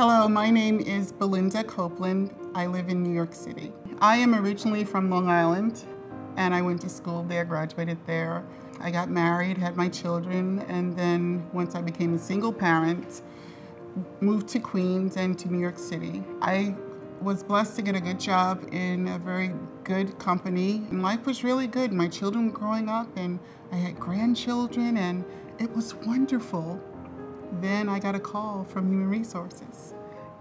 Hello, my name is Belinda Copeland. I live in New York City. I am originally from Long Island, and I went to school there, graduated there. I got married, had my children, and then once I became a single parent, moved to Queens and to New York City. I was blessed to get a good job in a very good company, and life was really good. My children were growing up, and I had grandchildren, and it was wonderful. Then I got a call from Human Resources.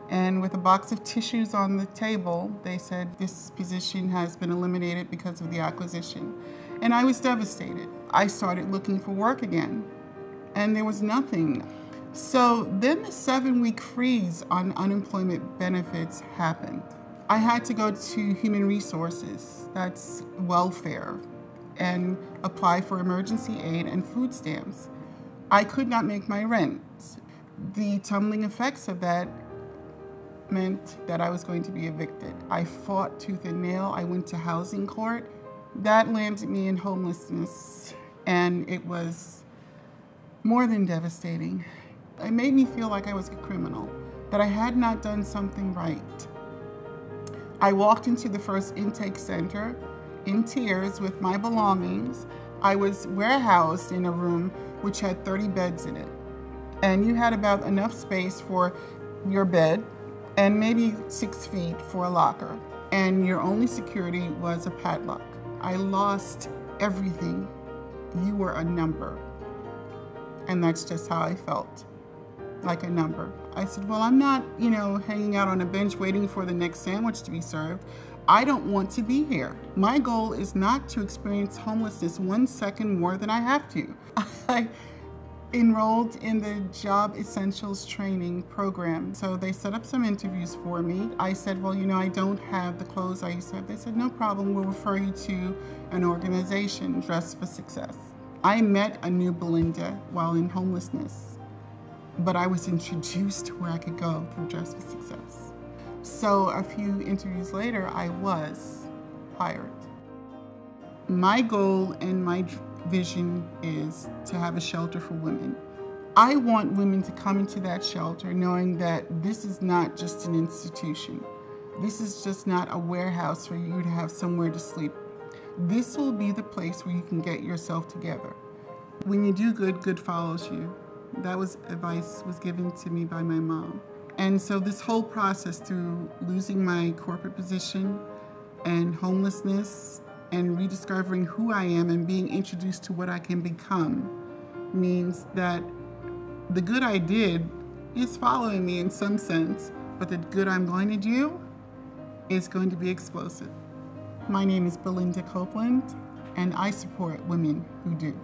And with a box of tissues on the table, they said, this position has been eliminated because of the acquisition. And I was devastated. I started looking for work again, and there was nothing. So then the 7-week freeze on unemployment benefits happened. I had to go to Human Resources, that's welfare, and apply for emergency aid and food stamps. I could not make my rent. The tumbling effects of that meant that I was going to be evicted. I fought tooth and nail. I went to housing court. That landed me in homelessness, and it was more than devastating. It made me feel like I was a criminal, that I had not done something right. I walked into the first intake center in tears with my belongings. I was warehoused in a room which had 30 beds in it. And you had about enough space for your bed and maybe 6 feet for a locker. And your only security was a padlock. I lost everything. You were a number. And that's just how I felt, like a number. I said, well, I'm not, hanging out on a bench waiting for the next sandwich to be served. I don't want to be here. My goal is not to experience homelessness 1 second more than I have to. I enrolled in the Job Essentials training program. So they set up some interviews for me. I said, well, I don't have the clothes I used to have. They said, no problem, we'll refer you to an organization, Dress for Success. I met a new Belinda while in homelessness, but I was introduced to where I could go through Dress for Success. So a few interviews later, I was hired. My goal and my vision is to have a shelter for women. I want women to come into that shelter knowing that this is not just an institution. This is just not a warehouse for you to have somewhere to sleep. This will be the place where you can get yourself together. When you do good, good follows you. That was advice was given to me by my mom. And so this whole process through losing my corporate position and homelessness and rediscovering who I am and being introduced to what I can become means that the good I did is following me in some sense, but the good I'm going to do is going to be explosive. My name is Belinda Copeland, and I support women who do.